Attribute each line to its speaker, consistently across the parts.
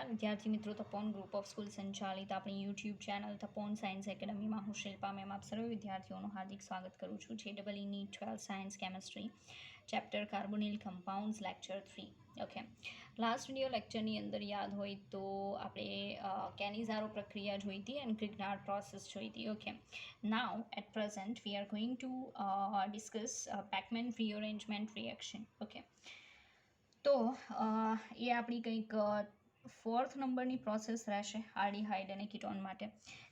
Speaker 1: નમસ્કાર વિદ્યાર્થી મિત્રો, તપોન ગ્રુપ ઓફ સ્કૂલ સંચાલિત આપણી યુટ્યુબ ચેનલ તપોન સાયન્સ એકેડમીમાં હું શિલ્પા મેમ આપ સર્વે વિદ્યાર્થીઓનું હાર્દિક સ્વાગત કરું છું. JEE 12 science chemistry chapter carbonyl compounds lecture 3. Okay, last video લેક્ચરની અંદર યાદ હોય તો આપણે કેનિઝારો પ્રક્રિયા જોઈ હતી એન્ડ ક્રિગ્નાર્ડ પ્રોસેસ જોઈ હતી. Okay, now at present we are going to discuss Beckmann rearrangement reaction. Okay, તો એ આપણી કંઈક 4th નંબરની પ્રોસેસ રહેશે આલ્ડીહાઇડ અને કીટોન માટે.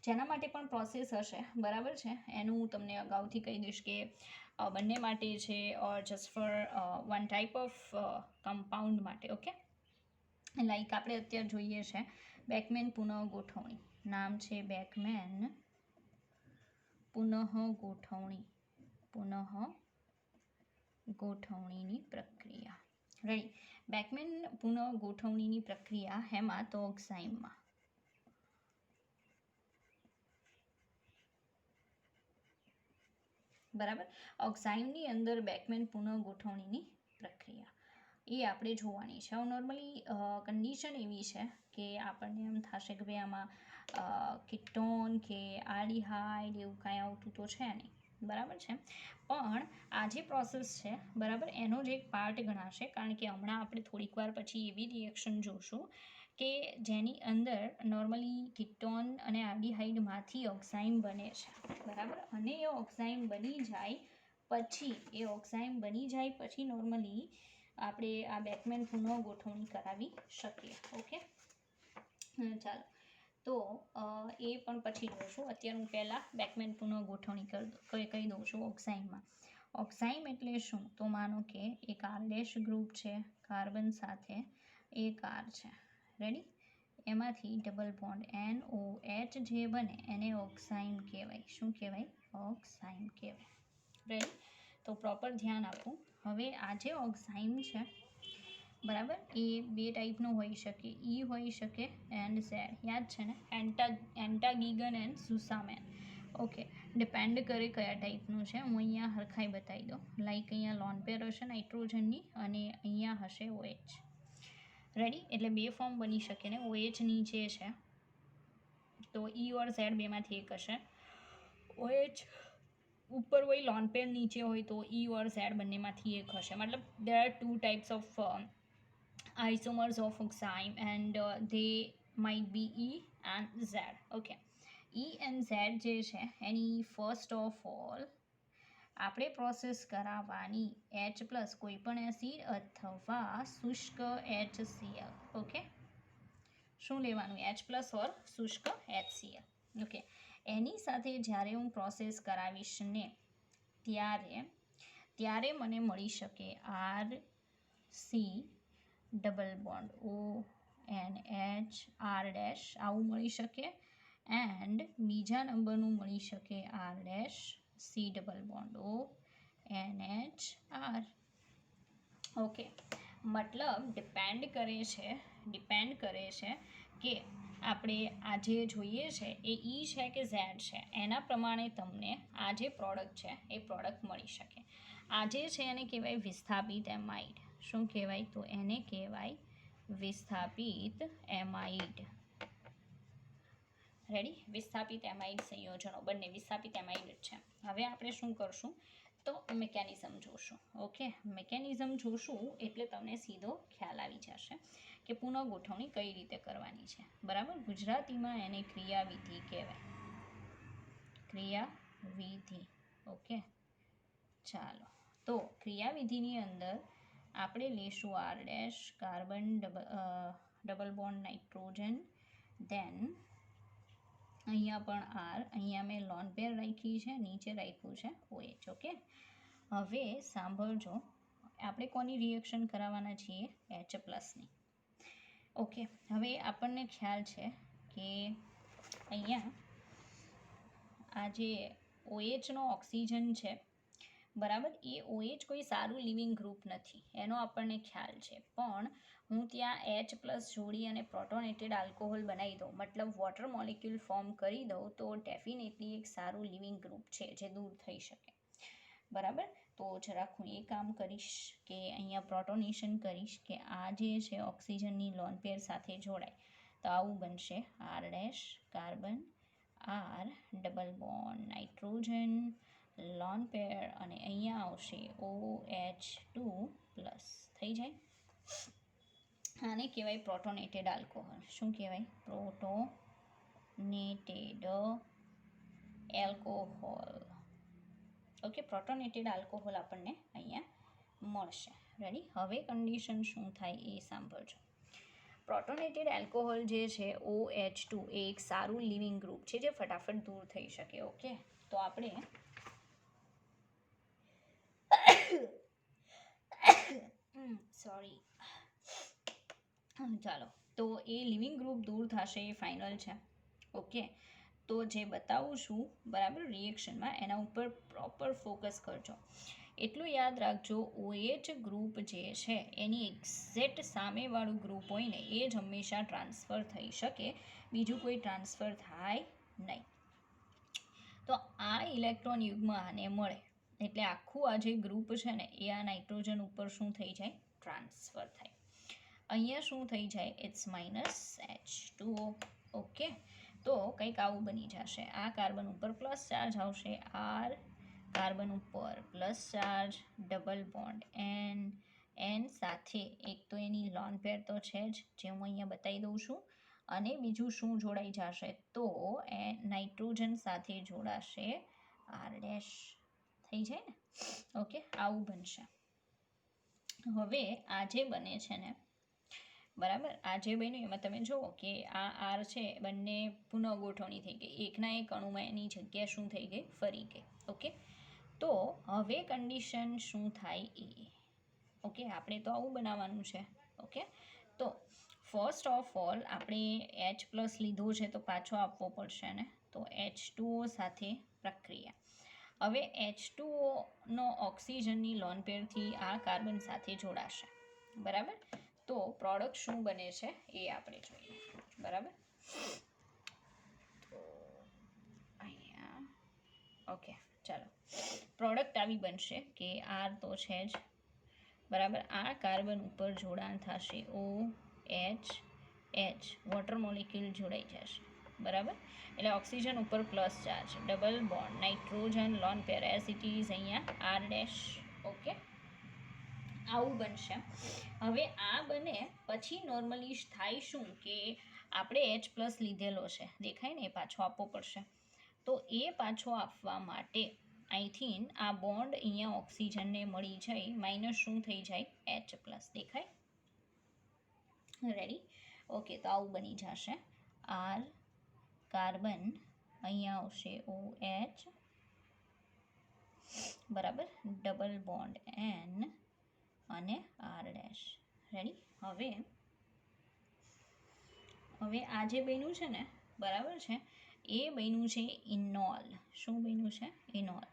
Speaker 1: જેના માટે પણ પ્રોસેસ હશે, બરાબર છે, એનું હું તમને અગાઉથી કહી દઈશ કે બંને માટે છે or just for one type of compound માટે. ઓકે, લાઈક આપણે અત્યારે જોઈએ છે બેકમેન પુનઃ ગોઠવણી. નામ છે બેકમેન પુનઃ ગોઠવણીની પ્રક્રિયા. રાઈટ, બેકમેન પુનઃ ગોઠવણીની પ્રક્રિયા હેમાં તો ઓક્સાઇમમાં. બરાબર, ઓક્સાઇમની અંદર બેકમેન પુનઃ ગોઠવણીની પ્રક્રિયા એ આપણે જોવાની છે. હવે નોર્મલી કન્ડિશન એવી છે કે આપણને એમ થશે કે ભાઈ આમાં કીટોન કે આલ્ડીહાઇડ એવું કાંઈ આવતું તો છે નહીં, બરાબર છે, પણ આ જે પ્રોસેસ છે, બરાબર, એનો જ એક પાર્ટ ગણાશે. કારણ કે હમણાં આપણે થોડીક વાર પછી એવી રિએક્શન જોશું કે જેની અંદર નોર્મલી કીટોન અને આલ્ડીહાઇડમાંથી ઓક્સાઇમ બને છે, બરાબર, અને એ ઓક્સાઇમ બની જાય પછી નોર્મલી આપણે આ બેકમેન પુનઃ ગોઠવણી કરાવી શકીએ. ઓકે, ચાલો, તો એ પણ પછી જોઈશું. અત્યારે હું પહેલાં બેકમેન પુનઃ ગોઠવણી કહી દઉં છું. ઓક્સાઇમ એટલે શું? તો માનો કે એક આરડેશ ગ્રુપ છે કાર્બન સાથે, એક આર છે, રેડી, એમાંથી ડબલ બોન્ડ NOH જે બને એને ઓક્સાઇમ કહેવાય. શું કહેવાય? ઓક્સાઇમ કહેવાય. રેડી, તો પ્રોપર ધ્યાન આપવું. હવે આ જે ઓક્સાઇમ છે, બરાબર, એ બે ટાઈપનું હોઈ શકે, ઈ હોઈ શકે એન્ડ ઝેડ. યાદ છે ને, એન્ટાગીગન એન્ડ સુસામેન. ઓકે, ડિપેન્ડ કરે કયા ટાઈપનું છે. હું અહીંયા હરખાઈ બતાવી દઉં. લાઈક અહીંયા લોન પેર હશે નાઇટ્રોજનની અને અહીંયા હશે OH. રેડી, એટલે બે ફોર્મ બની શકે ને. OH નીચે છે તો ઈ ઓર ઝેડ બેમાંથી એક હશે. OH ઉપર હોય, લોન પેર નીચે હોય તો ઈ ઓર ઝેડ બંનેમાંથી એક હશે. મતલબ there are two types of isomers of oxime and they might be E and Z. Okay, E and Z જે છે એની ફર્સ્ટ ઓફ ઓલ આપણે પ્રોસેસ કરાવવાની H+ કોઈ પણ એસિડ અથવા શુષ્ક HCl. ઓકે, શું લેવાનું? H+ ઓર શુષ્ક HCl. ઓકે, એની સાથે જ્યારે હું પ્રોસેસ કરાવીશ ને ત્યારે મને મળી શકે RC double bond ONH R dash આવું મળી શકે, એન્ડ બીજા નંબરનું મળી શકે R dash C double bond ONH R. Okay, મતલબ ડિપેન્ડ કરે છે કે આપણે આ જે જોઈએ છે એ ઈ છે કે ઝેડ છે, એના પ્રમાણે તમને આ જે પ્રોડક્ટ છે એ પ્રોડક્ટ મળી શકે. આ જે છે એને કહેવાય વિસ્થાપિત એમાઇડ. શું કહેવાય? તો એને કહેવાય વિસ્થાપિત એમાઇડ. રેડી, વિસ્થાપિત એમાઇડ સંયોજનો બંને વિસ્થાપિત એમાઇડ જ છે. હવે આપણે શું કરશું તો મિકેનિઝમ જોશું. ઓકે, મિકેનિઝમ જોશું એટલે તમને સીધો ખ્યાલ આવી જશે કે પુનઃ ગોઠવણી કઈ રીતે કરવાની છે. બરાબર, ગુજરાતીમાં એને ક્રિયાવિધિ કહેવાય. ક્રિયાવિધિ. ઓકે, ચાલો, તો ક્રિયાવિધિની અંદર આપણે લેશું R dash carbon double bond nitrogen, then અહીંયા પણ R, અહીંયા મેં લોન પેર રાખી છે, નીચે રાખ્યું છે OH. ઓકે, હવે સાંભળજો, આપણે કોની રિએક્શન કરાવવાના છીએ? H+ની. ઓકે, હવે આપણને ખ્યાલ છે કે અહીંયા આ જે OHનો ઓક્સિજન છે, બરાબર, એ OH કોઈ સારું લિવિંગ ગ્રુપ નથી, એનો આપણને ખ્યાલ છે, પણ હું ત્યાં H+ જોડી અને પ્રોટોનેટેડ આલ્કોહોલ બનાવી દઉં, મતલબ વોટર મોલિક્યુલ ફોર્મ કરી દઉં, તો ડેફિનેટલી એક સારું લિવિંગ ગ્રુપ છે જે દૂર થઈ શકે. બરાબર, તો જરાક હું એ કામ કરીશ કે અહીંયા પ્રોટોનેશન કરીશ કે આ જે છે ઓક્સિજનની લોન પેર સાથે જોડાય. તો આવું બનશે R dash carbon R double bond nitrogen lone pair અને અહીંયા આવશે OH2 પ્લસ થઈ જાય. આને કહેવાય પ્રોટોનેટેડ આલ્કોહોલ. શું કહેવાય? પ્રોટોનેટેડ એલ્કોહોલ. ઓકે, પ્રોટોનેટેડ આલ્કોહોલ આપણને અહીંયા મળશે. રેડી? હવે કન્ડિશન શું થાય એ સાંભળજો. પ્રોટોનેટેડ એલ્કોહોલ જે છે OH2 એ એક સારું લિવિંગ ગ્રુપ છે જે ફટાફટ દૂર થઈ શકે. ઓકે, તો આપણે સોરી ચાલો, તો એ લિવિંગ ગ્રુપ દૂર થશે એ ફાઇનલ છે. ઓકે, તો જે બતાવું છું બરાબર રિએક્શનમાં એના ઉપર પ્રોપર ફોકસ કરજો. એટલું યાદ રાખજો, OH ગ્રુપ જે છે એની એક્ઝેક્ટ સામેવાળું ગ્રુપ હોય ને એ જ હંમેશા ટ્રાન્સફર થઈ શકે, બીજું કોઈ ટ્રાન્સફર થાય નહીં. તો આ ઇલેક્ટ્રોન યુગ્મ આને મળે એટલે આખું આ જે ગ્રુપ છે ને એ આ નાઇટ્રોજન ઉપર શું થઈ જાય? ટ્રાન્સફર થાય. અહીંયા શું થઈ જાય? It's -H2O. ઓકે, તો કંઈક આવું બની જશે. આ કાર્બન ઉપર પ્લસ ચાર્જ આવશે, આર કાર્બન ઉપર plus charge, double bond N સાથે એક તો એની લોન પેર તો છે જ, જે હું અહીંયા બતાવી દઉં છું, અને બીજું શું જોડાઈ જશે? તો એ નાઇટ્રોજન સાથે જોડાશે આર ડેશ. થઈ જાય ને? ઓકે, આવું બનશે. હવે આ જે બને છે ને બરાબર, આ જે બન્યું એમાં તમે જુઓ કે આ આર છે બંને પુનઃ ગોઠવણી થઈ ગઈ, એકના એક અણુમાં એની જગ્યા શું થઈ ગઈ? ફરી ગઈ. ઓકે, તો હવે કન્ડિશન શું થાય એ. ઓકે, આપણે તો આવું બનાવવાનું છે. ઓકે, તો ફર્સ્ટ ઓફ ઓલ આપણે H પ્લસ લીધો છે તો પાછો આપવો પડશે ને, તો H2O સાથે પ્રક્રિયા. હવે H2O નો ઓક્સિજનની લોન પેરથી આ કાર્બન સાથે જોડાશે. બરાબર, તો પ્રોડક્ટ શું બને છે એ આપણે જોઈએ. બરાબર, તો અહીંયા ઓકે ચાલો, પ્રોડક્ટ આવી બનશે કે આર તો છે જ બરાબર, આ કાર્બન ઉપર જોડાણ થશે OH, વોટર મોલિક્યુલ જોડાઈ જશે. બરાબર, એટલે ઓક્સિજન ઉપર plus charge, double bond nitrogen lone pair as it is અહીંયા આર ડેશ. ઓકે, આવું બનશે. હવે આ બને પછી નોર્મલી થાય શું કે આપણે H પ્લસ લીધેલો છે, દેખાય ને, એ પાછો આપવો પડશે. તો એ પાછો આપવા માટે અહીંથી આ બોન્ડ અહીંયા ઓક્સિજનને મળી જાય, માઇનસ શું થઈ જાય? H plus. દેખાય? રેડી? ઓકે, તો આવું બની જશે. આર કાર્બન અહીંયા આવશે OH બરાબર, ડબલ બોન્ડ N અને આર ડેશ. રેડી? હવે આ જે બન્યું છે ને બરાબર છે, એ બન્યું છે ઇનોલ. શું બન્યું છે? ઇનોલ.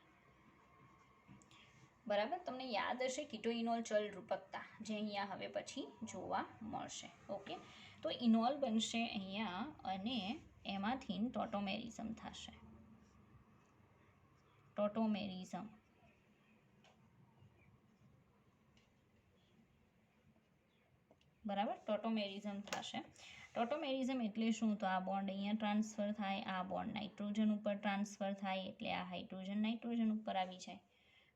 Speaker 1: બરાબર, તમને યાદ હશે કીટો ઇનોલ ચલ રૂપકતા, જે અહીંયા હવે પછી જોવા મળશે. ઓકે, તો ઇનોલ બનશે અહીંયા અને એમાંથી ટોટોમેરિઝમ થશે. ટોટોમેરિઝમ બરાબર, ટોટોમેરિઝમ થશે. ટોટોમેરિઝમ એટલે શું? તો આ બોન્ડ અહીંયા ટ્રાન્સફર થાય, આ બોન્ડ નાઇટ્રોજન ઉપર ટ્રાન્સફર થાય, એટલે આ હાઇડ્રોજન નાઇટ્રોજન ઉપર આવી જાય.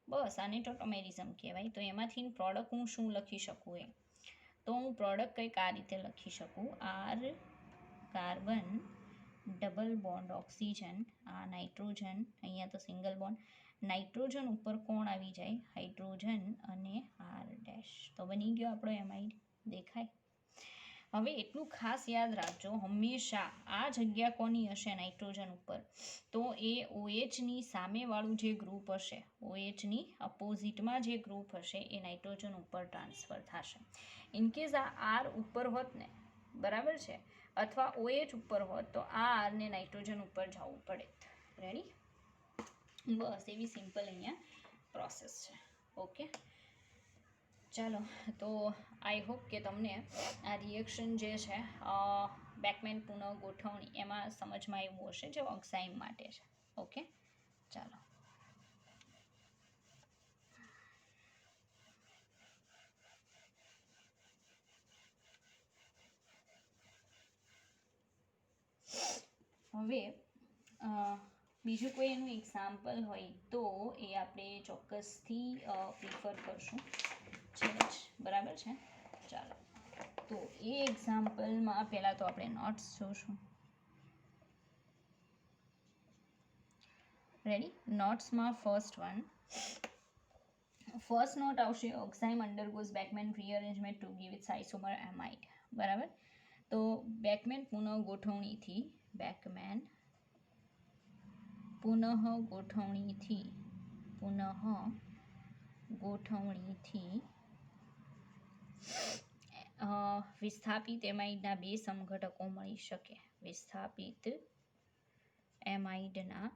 Speaker 1: બસ, આને ટોટોમેરિઝમ કહેવાય. તો એમાંથી પ્રોડક્ટ હું શું લખી શકું? એ તો હું પ્રોડક્ટ કંઈક આ રીતે લખી શકું, R carbon double bond oxygen, આ નાઇટ્રોજન, અહીંયા તો સિંગલ બોન્ડ, નાઇટ્રોજન ઉપર કોણ આવી જાય? હાઇડ્રોજન અને આર ડેશ. તો બની ગયો આપણો એમાઇડ. દેખાય? હવે એટલું ખાસ યાદ રાખજો, હંમેશા આ જગ્યા કોની હશે? નાઇટ્રોજન ઉપર. તો એ OHની સામેવાળું જે ગ્રુપ હશે, OHની અપોઝિટમાં જે ગ્રુપ હશે એ નાઇટ્રોજન ઉપર ટ્રાન્સફર થશે. ઇનકેસ આ આર ઉપર હોત ને, બરાબર છે, અથવા OH ઉપર હોત તો આ આરને નાઇટ્રોજન ઉપર જવું પડે. રેડી? બસ એવી સિમ્પલ અહીંયા પ્રોસેસ છે. ઓકે, ચાલો, તો આઈ હોપ કે તમને આ રિએક્શન જે છે બેકમેન પુનઃ ગોઠવણી એમાં સમજમાં એવું હશે જે ઓક્સાઇમ માટે છે. ઓકે, ચાલો. હવે બીજું કોઈ એનું એક્ઝામ્પલ હોય તો એ આપણે ચોક્કસથી પ્રિફર કરશું છે જ, બરાબર છે. ચાલો, તો એ એક્ઝામ્પલમાં પહેલાં તો આપણે નોટ્સ જોશું. રેડી? નોટ્સમાં ફર્સ્ટ નોટ આવશે, oxime undergoes Beckmann rearrangement to give its isomer amide. બરાબર? તો બેકમેન પુનઃ ગોઠવણીથી વિસ્થાપિત એમાઇડના બે સમઘટકો મળી શકે. વિસ્થાપિત એમાઇડના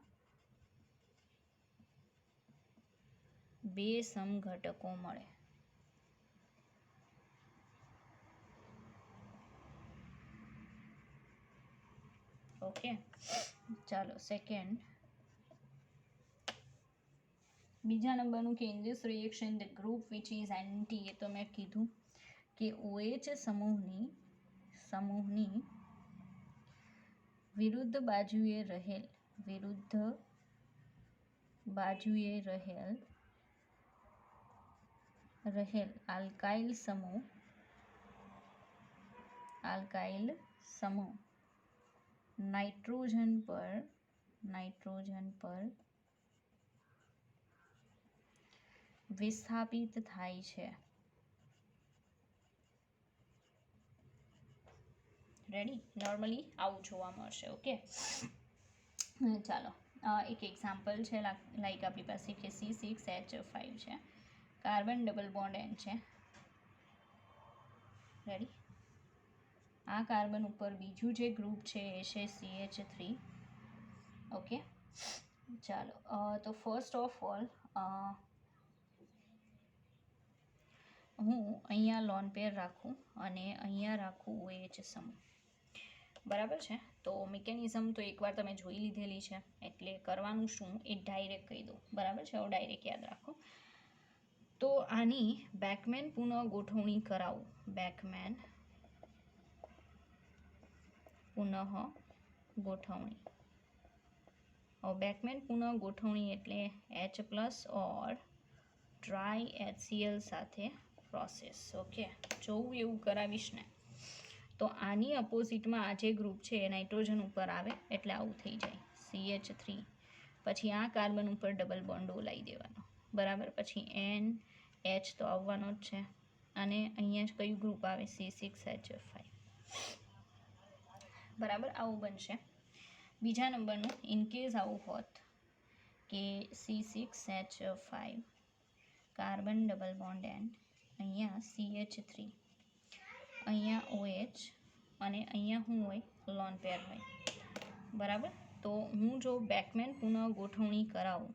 Speaker 1: બે સમઘટકો મળે. ઓકે, ચાલો સેકન્ડ. બીજા નંબરનું કે in this reaction the group which is anti, એ તો મેં કીધું કે OH સમૂહની વિરુદ્ધ બાજુએ રહેલ આલ્કાઇલ સમૂહ નાઇટ્રોજન પર વિસ્થાપિત થાય છે. રેડી? નોર્મલી આવું જોવા મળશે. ઓકે, ચાલો એક એક્ઝામ્પલ છે, લાઈક આપણી પાસે કે C6H5 છે, કાર્બન ડબલ બોન્ડ N છે. રેડી? આ કાર્બન ઉપર બીજું જે ગ્રુપ છે એ છે CH3. ઓકે, ચાલો, તો ફર્સ્ટ ઓફ ઓલ હું અહીંયા લોન પેર રાખું અને અહીંયા રાખું OH સમૂહ. બરાબર છે? તો મિકેનિઝમ તો એકવાર તમે જોઈ લીધેલી છે, એટલે કરવાનું શું એ ડાયરેક્ટ કહી દો. બરાબર છે? હવે ડાયરેક્ટ યાદ રાખો. તો આની બેકમેન પુનઃ ગોઠવણી કરાવું. બેકમેન પુનઃ ગોઠવણી એટલે H+ ઓર ટ્રાય HCl સાથે પ્રોસેસ. ઓકે, જોવું એવું કરાવીશ ને તો આની અપોઝિટમાં આ જે ગ્રુપ છે એ નાઇટ્રોજન ઉપર આવે એટલે આવું થઈ જાય CH3. પછી આ કાર્બન ઉપર ડબલ બોન્ડ ઓલાઈ દેવાનો. બરાબર? પછી NH તો આવવાનો જ છે અને અહીંયા કયું ગ્રુપ આવે? C6H5. બરાબર? આવું બનશે. બીજા નંબરનું, ઇનકેસ આવું હોત કે C6H5 carbon double bond N, અહીંયા CH3, અહીંયા OH અને અહીંયા શું હોય? લોન પેર હોય. બરાબર? તો હું જો બેકમેન પુનઃ ગોઠવણી કરાવું,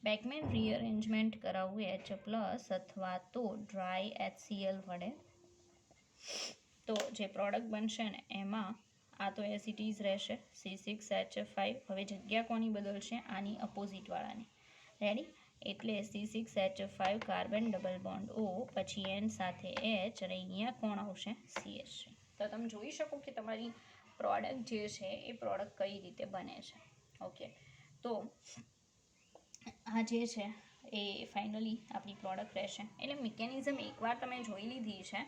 Speaker 1: બેકમેન રીઅરેન્જમેન્ટ કરાવવું H+ અથવા તો ડ્રાય HCl વડે, તો જે પ્રોડક્ટ બનશે ને એમાં આ તો એઝ ઇટ ઇઝ રહેશે C6H5. હવે જગ્યા કોની બદલશે? આની અપોઝિટવાળાની. રેડી? એટલે C6H5 carbon double bond O, પછી N સાથે H અને અહીંયા કોણ આવશે? CH3. તો તમે જોઈ શકો કે તમારી પ્રોડક્ટ જે છે એ પ્રોડક્ટ કઈ રીતે બને છે. ઓકે, તો આ જે છે એ ફાઇનલી આપણી પ્રોડક્ટ રહેશે. એટલે મિકેનિઝમ એકવાર તમે જોઈ લીધી છે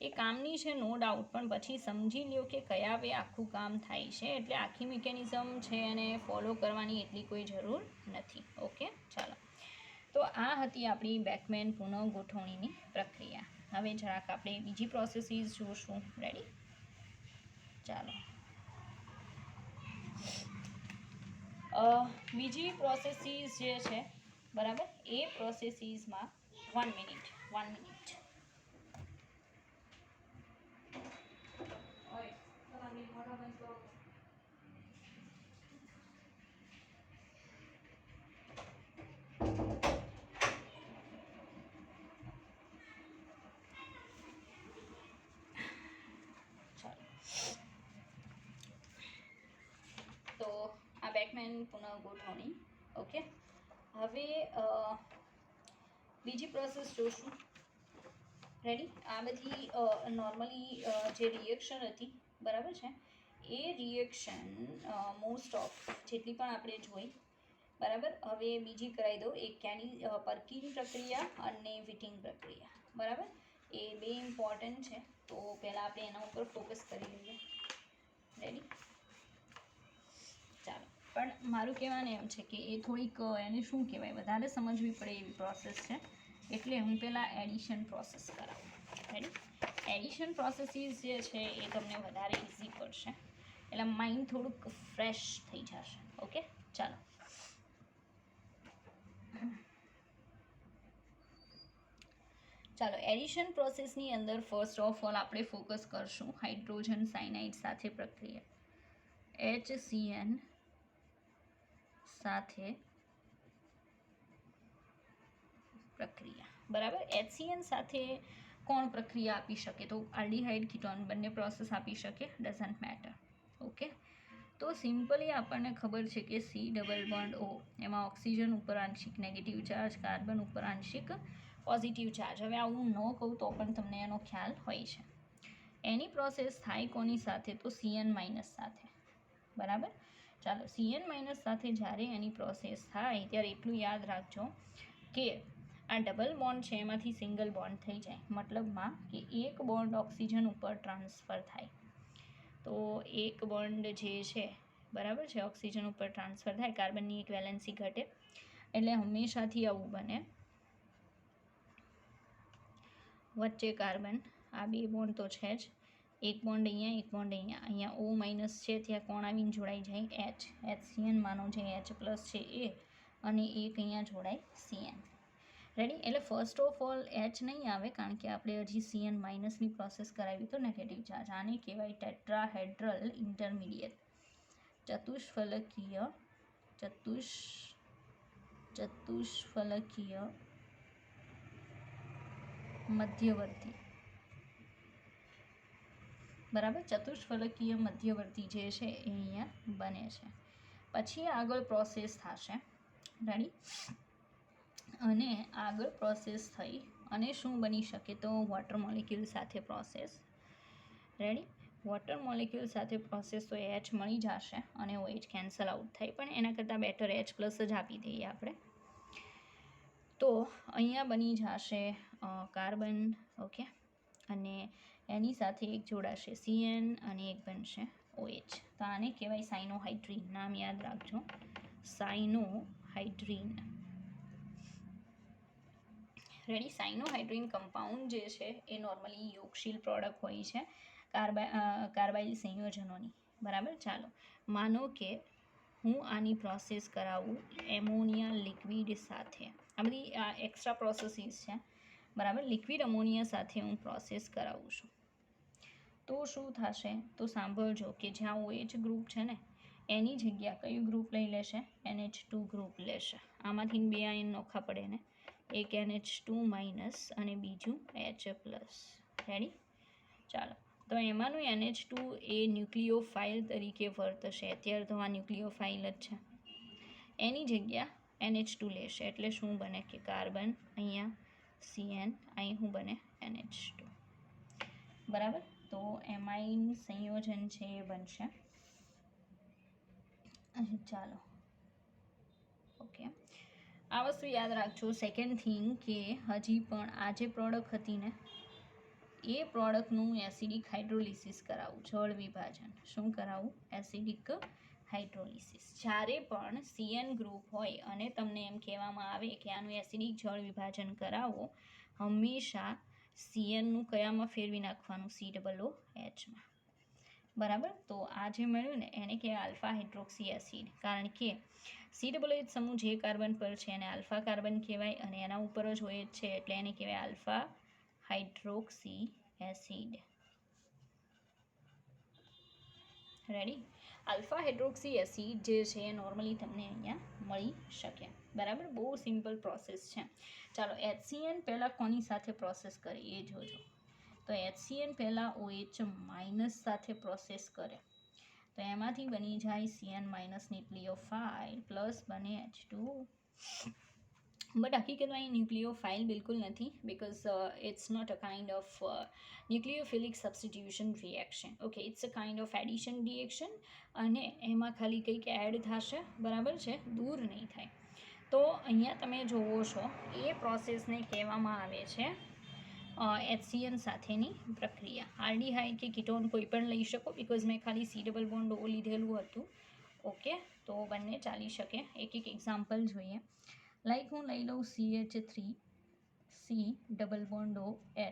Speaker 1: એ કામની છે, નો ડાઉટ, પણ પછી સમજી લ્યો કે કયા વે આખું કામ થાય છે. એટલે આખી મિકેનિઝમ છે એને ફોલો કરવાની એટલી કોઈ જરૂર નથી. ઓકે, ચાલો, તો આ હતી આપણી બેકમેન પુનઃ ગોઠવણીની પ્રક્રિયા. હવે જરાક આપણે બીજી પ્રોસેસીસ જોશું. રેડી? ચાલો, બીજી પ્રોસેસીસ જે છે, બરાબર, એ પ્રોસેસીસમાં 1 મિનિટ તો આ બેકમેન પુનઃ ગોઠવણી. ઓકે, હવે બીજી પ્રોસેસ જોશું. રેડી. આ બધી નોર્મલી જે રિએક્શન હતી, બરાબર છે, એ રિએક્શન મોસ્ટ ઓફ જેટલી પણ આપણે જોઈ, બરાબર. હવે બીજી કરાવી દો, એક પર્કિંગ પ્રક્રિયા અને વિટિંગ પ્રક્રિયા, બરાબર. એ બે ઇમ્પોર્ટન્ટ છે, તો પહેલાં આપણે એના ઉપર ફોકસ કરી લઈએ. રેડી. ચાલો. પણ મારું કહેવાનું એમ છે કે એ થોડીક એને શું કહેવાય, વધારે સમજવી પડે એવી પ્રોસેસ છે, એટલે હું પહેલાં એડિશન પ્રોસેસ કરાવું. રેડી. એડિશન પ્રોસેસીસ જે છે એ તમને વધારે ઇઝી પડશે, એટલે માઇન્ડ થોડુંક ફ્રેશ થઈ જશે. ઓકે, ચાલો. ચાલો, એડિશન પ્રોસેસની અંદર ફર્સ્ટ ઓફ ઓલ આપણે ફોકસ કરશું હાઇડ્રોજન સાયનાઇડ સાથે પ્રક્રિયા, HCN સાથે પ્રક્રિયા, બરાબર. HCN સાથે કોણ પ્રક્રિયા આપી શકે? તો આલ્ડીહાઇડ, કીટોન બંને પ્રોસેસ આપી શકે, ડઝન્ટ મેટર. ઓકે, તો સિમ્પલી આપણને ખબર છે કે C∪O એમાં ઓક્સિજન ઉપર આંશિક નેગેટિવ ચાર્જ, કાર્બન ઉપર આંશિક પોઝિટિવ ચાર્જ. હવે આવું ન કહું તો પણ તમને એનો ખ્યાલ હોય છે. એની પ્રોસેસ થાય કોની સાથે? તો CN- સાથે, બરાબર. ચાલો, CN- સાથે જ્યારે એની પ્રોસેસ થાય ત્યારે એટલું યાદ રાખજો કે આ ડબલ બોન્ડ છે એમાંથી સિંગલ બોન્ડ થઈ જાય, મતલબમાં કે એક બોન્ડ ઓક્સિજન ઉપર ટ્રાન્સફર થાય. તો એક બોન્ડ જે છે, બરાબર છે, ઓક્સિજન ઉપર ટ્રાન્સફર થાય, કાર્બનની એક વેલેન્સી ઘટે, એટલે હંમેશાથી આવું બને, વચ્ચે કાર્બન, આ બે બોન્ડ તો છે જ, એક બોન્ડ અહીંયા, એક બોન્ડ અહીંયા O- છે, ત્યાં કોણ આવીને જોડાઈ જાય? H. HCN માનો જે H+ છે એ, અને એક અહીંયા જોડાય CN. રેડી. એટલે ફર્સ્ટ ઓફ ઓલ H નહીં આવે, કારણ કે આપણે હજી CN- પ્રોસેસ કરાવી તો નેગેટિવ ચાર્જ. આને કહેવાય ટેટ્રાહેડ્રલ ઇન્ટરમીડિયેટ, ચતુષ્ફલકીય મધ્યવર્તી, બરાબર. ચતુષ્ફલકીય મધ્યવર્તી જે છે એ અહીંયા બને છે. પછી આગળ પ્રોસેસ થશે. રેડી. અને આગળ પ્રોસેસ થઈ અને શું બની શકે? તો વોટર મોલિક્યુલ સાથે પ્રોસેસ. રેડી. વોટર મોલિક્યુલ સાથે પ્રોસેસ તો H મળી જશે અને OH કેન્સલ આઉટ થાય, પણ એના કરતાં બેટર H+ જ આપી દઈએ આપણે. તો અહીંયા બની જશે કાર્બન. ઓકે, અને એની સાથે એક જોડાશે CN અને એક બનશે OH. તો આને કહેવાય સાયનોહાઇડ્રીન. નામ યાદ રાખજો, સાયનોહાઇડ્રીન. રેડી. સાયનોહાઇડ્રીન કમ્પાઉન્ડ જે છે એ નોર્મલી યોગશીલ પ્રોડક્ટ હોય છે કાર્બાઇલ સંયોજનોની, બરાબર. ચાલો, માનો કે હું આની પ્રોસેસ કરાવું એમોનિયા લિક્વિડ સાથે. આ બધી એક્સ્ટ્રા પ્રોસેસીસ છે, બરાબર. લિક્વિડ અમોનિયા સાથે હું પ્રોસેસ કરાવું છું, તો શું થશે? તો સાંભળજો કે જ્યાં OH ગ્રુપ છે ને એની જગ્યા કયું ગ્રુપ લઈ લેશે? NH2 ગ્રુપ લેશે. આમાંથી 2 આયન નોખા પડે ને, એક NH2- અને બીજું H+. રેડી. ચાલો, તો એમાંનું NH2 એ ન્યુક્લિયોફાઇલ તરીકે વર્તશે. અત્યારે તો આ ન્યુક્લિયોફાઇલ જ છે. એની જગ્યા NH2 લેશે, એટલે શું બને કે કાર્બન, અહીંયા CN, અહીં શું બને? NH2, બરાબર. તો એમાઇન સંયોજન છે એ બનશે. ચાલો, ઓકે, આ વસ્તુ યાદ રાખજો. સેકન્ડ થિંગ કે હજી પણ આ જે પ્રોડક્ટ હતી ને એ પ્રોડક્ટનું એસિડિક હાઇડ્રોલિસિસ કરાવું, જળ વિભાજન. શું કરાવું? Acidic hydrolysis. જ્યારે પણ CN ગ્રુપ હોય અને તમને એમ કહેવામાં આવે કે આનું એસિડિક જળ વિભાજન કરાવો, હંમેશા CNનું કયામાં ફેરવી નાખવાનું? COOH માં, બરાબર. તો આ જે મળ્યું ને એને કહેવાય આલ્ફા હાઇડ્રોક્સી એસિડ, કારણ કે COOH સમૂહ જે કાર્બન પર છે એને આલ્ફા કાર્બન કહેવાય, અને એના ઉપર જ OH છે એટલે એને કહેવાય alpha hydroxy acid. Ready. Alpha hydroxy acid જે છે એ નોર્મલી તમને અહીંયા મળી શકે, બરાબર. બહુ સિમ્પલ પ્રોસેસ છે. ચાલો, HCN પહેલાં કોની સાથે પ્રોસેસ કરે એ જોજો. તો HCN પહેલાં OH- સાથે પ્રોસેસ કરે, તો એમાંથી બની જાય CN- ન્યુક્લિયોફાઇલ પ્લસ બને H2 બટ હકીકતમાં એ ન્યુક્લિયોફાઇલ બિલકુલ નથી, because it's not a kind of nucleophilic substitution reaction. Okay, it's a kind of addition reaction, અને એમાં ખાલી કંઈક એડ થશે, બરાબર છે, દૂર નહીં થાય. તો અહીંયા તમે જુઓ છો એ પ્રોસેસને કહેવામાં આવે છે HCN સાથેની પ્રક્રિયા. આલ્ડીહાઇડ કે કીટોન કોઈ પણ લઈ શકો, બિકોઝ મેં ખાલી C ડબલ બોન્ડ ઓ લીધેલું હતું. ઓકે, તો બંને ચાલી શકે. એક એક એક્ઝામ્પલ જોઈએ. લાઈક હું લઈ લઉં CH3 C double bond O H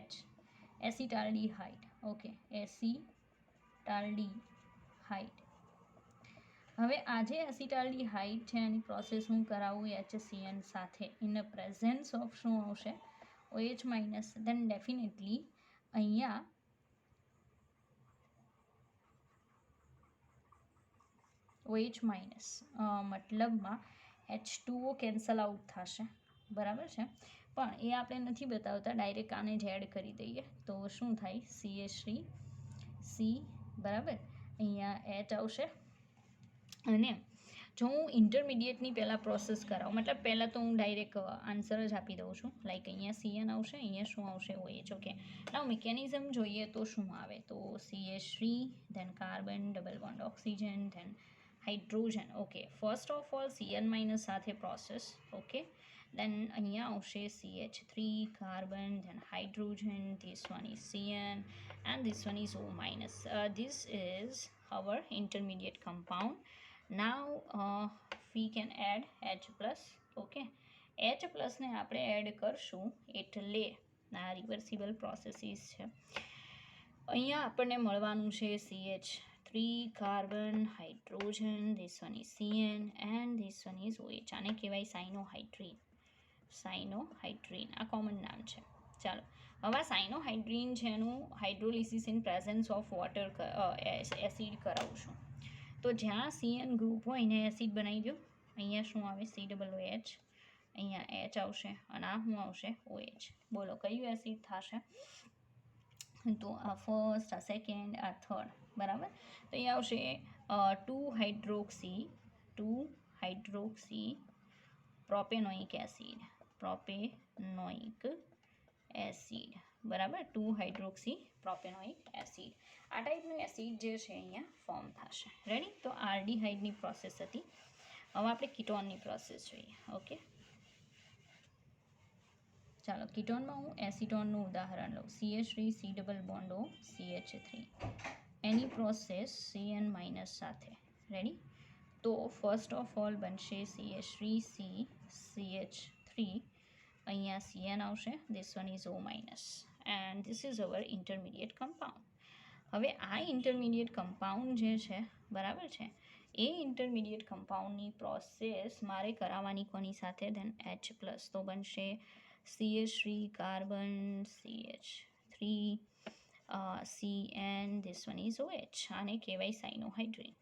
Speaker 1: acetaldehyde. Okay, acetaldehyde. હવે આ જે એસિટાલ્ડીહાઇડ છે એની પ્રોસેસ હું કરાવું HCN સાથે ઇન ધ પ્રેઝન્સ ઓફ શું આવશે, OH માઇનસ, દેન ડેફિનેટલી અહીંયા OH માઇનસ મતલબમાં H2O કેન્સલ આઉટ થશે, બરાબર છે. પણ એ આપણે નથી બતાવતા, ડાયરેક્ટ આને જ એડ કરી દઈએ તો શું થાય, CH3 C, બરાબર, અહીંયા H આવશે. અને જો હું ઇન્ટરમીડિયેટની પહેલાં પ્રોસેસ કરાવું, મતલબ પહેલાં તો હું ડાયરેક્ટ આન્સર જ આપી દઉં છું. લાઈક અહીંયા CN આવશે, અહીંયા શું આવશે, OH. ઓકે, નાવ મિકેનિઝમ જોઈએ તો શું આવે, તો CH3, then carbon double bond oxygen, then hydrogen. Okay, first of all CN minus સાથે પ્રોસેસ. ઓકે, દેન અહીંયા આવશે CH3 carbon, then hydrogen, this one is CN and this one is O minus. This is our intermediate compound. Now we can add H plus. Okay, H plus ને આપણે add કરશું એટલે આ reversible processes છે. અહીંયા આપણને મળવાનું છે CH3 carbon, hydrogen, this one is CN and this one is OH. આને કહેવાય સાઇનોહાઇડ્રીન. સાઇનોહાઇડ્રીન આ કોમન નામ છે. ચાલો, હવે સાઇનોહાઇડ્રીન છે એનું hydrolysis in presence of water acid કરાવું છું. તો જ્યાં CN ગ્રુપ હોય ને એસિડ બનાવી દો. અહીંયા શું આવે, COOH, અહીંયા H આવશે અને આ શું આવશે, OH. બોલો કયું એસિડ થશે, તો આ ફર્સ્ટ, આ સેકન્ડ, આ થર્ડ, બરાબર. તો અહીંયા આવશે 2 hydroxy propanoic acid. Propanoic acid, બરાબર, 2 હાઇડ્રોક્સી પ્રોપેનોઇક એસિડ. આ ટાઈપનું એસિડ જે છે અહીંયા ફોર્મ થશે. રેડી, તો આલ્ડીહાઇડની પ્રોસેસ હતી. હવે આપણે કીટોનની પ્રોસેસ જોઈએ. ઓકે, ચાલો, કીટોનમાં હું એસિટોનનું ઉદાહરણ લઉં. CH3 C double bond O CH3, એની પ્રોસેસ CN માઇનસ સાથે. રેડી, તો ફર્સ્ટ ઓફ ઓલ બનશે CH3 C CH3, અહીંયા CN આવશે, this one is O minus and this is hour intermediate compound. હવે આ ઇન્ટરમીડિયેટ કમ્પાઉન્ડ જે છે, બરાબર છે, એ ઇન્ટરમીડિયેટ કમ્પાઉન્ડની પ્રોસેસ મારે કરાવવાની કોની સાથે, ધેન H પ્લસ. તો બનશે CH3 carbon, CH3 CN, this one is OH. આને કહેવાય સાઇનોહાઇડ્રીન,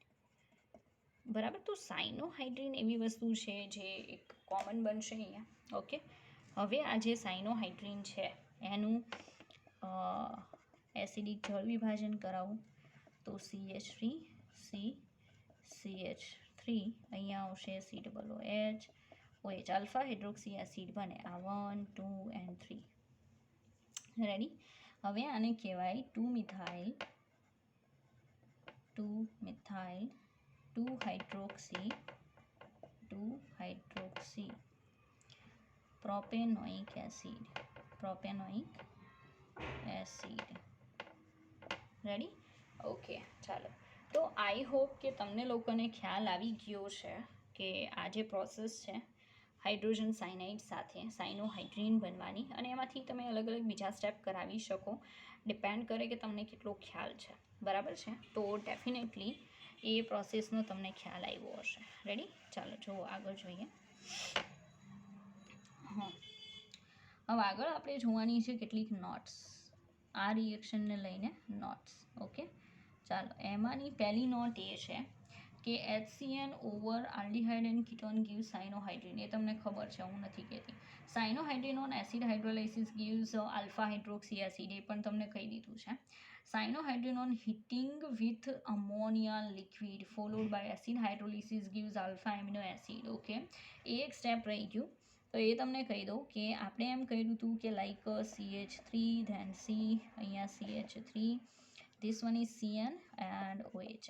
Speaker 1: બરાબર. તો સાઇનોહાઇડ્રીન એવી વસ્તુ છે જે એક કોમન બનશે અહીંયા. ઓકે, હવે આ જે સાઇનોહાઇડ્રીન છે એનું એસિડિક જળ વિભાજન કરાવું તો CH3 C CH3, અહીંયા આવશે COOH, OH, alpha hydroxy acid બને. આ 1 2 એન્ડ 3. રેડી, હવે આને કહેવાય 2 hydroxy propanoic acid. Ready, okay. ચાલો, તો આઈ હોપ કે તમને લોકોને ખ્યાલ આવી ગયો છે કે આ જે પ્રોસેસ છે હાઇડ્રોજન સાયનાઇડ સાથે સાઇનોહાઇડ્રીન બનવાની, અને એમાંથી તમે અલગ અલગ બીજા સ્ટેપ કરાવી શકો. ડિપેન્ડ કરે કે તમને કેટલો ખ્યાલ છે, બરાબર છે. તો ડેફિનેટલી એ પ્રોસેસનો તમને ખ્યાલ આવ્યો હશે. રેડી, ચાલો જુઓ આગળ જોઈએ. હા, હવે આગળ આપણે જોવાની છે કેટલીક નોટ્સ, આ રિએક્શનને લઈને નોટ્સ. ઓકે, ચાલો, એમાંની પહેલી નોટ એ છે કે HCN over aldehyde and ketone gives cyanohydrin. એ તમને ખબર છે, હું નથી કહેતી. Cyanohydrin on acid hydrolysis gives alpha hydroxy acid, એ પણ તમને કહી દીધું છે. Cyanohydrin on heating with ammonia liquid followed by acid hydrolysis gives alpha amino acid. Okay, એ એક સ્ટેપ રહી ગયું. તો એ તમને કહી દઉં કે આપણે એમ કર્યું હતું કે લાઈક CH3 ધેન સી, અહીંયા CH3, this one is CN and OH.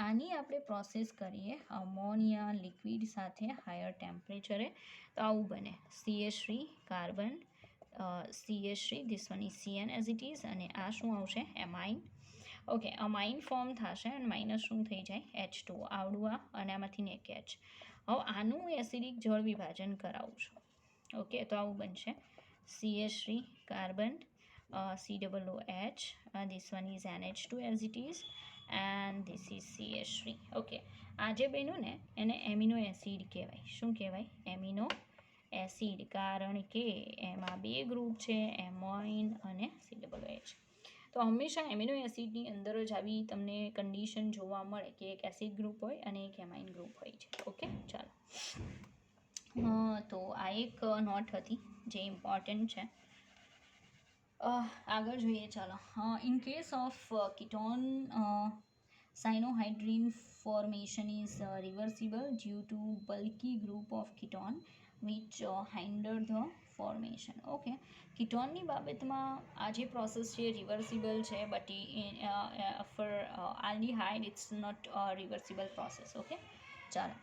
Speaker 1: આની આપણે પ્રોસેસ કરીએ અમોનિયા લિક્વિડ સાથે હાયર ટેમ્પરેચરે, તો આવું બને CH3 carbon, CH3, this one is CN as it is, અને આ શું આવશે એમાઇન. ઓકે, અમાઇન ફોર્મ થશે અને માઇનસ શું થઈ જાય H2 આવડું આ, અને આમાંથી એક H. હવે આનું એસિડિક જળ વિભાજન કરાવું છું. ઓકે, તો આવું બનશે CH3 carbon, COOH, this one is NH2 as it is, and this is CH3. Okay, આ જે બન્યું ને એને એમિનો એસિડ કહેવાય. શું કહેવાય? એમિનો એસિડ, કારણ કે એમાં બે ગ્રુપ છે, એમાઇન અને COOH. તો હંમેશા એમિનો એસિડની અંદર જ આવી તમને કન્ડિશન જોવા મળે કે એક એસિડ ગ્રુપ હોય અને એક એમાઇન ગ્રુપ હોય છે. ઓકે, ચાલો. તો આ એક નોટ હતી જે ઇમ્પોર્ટન્ટ છે. આગળ જોઈએ, ચાલો. In case of ketone, cyanohydrin formation is reversible due to bulky group of ketone which hinder the formation. Okay, કીટોનની બાબતમાં આ જે પ્રોસેસ છે રિવર્સિબલ છે, but for aldehyde it's not reversible process. Okay, ચાલો.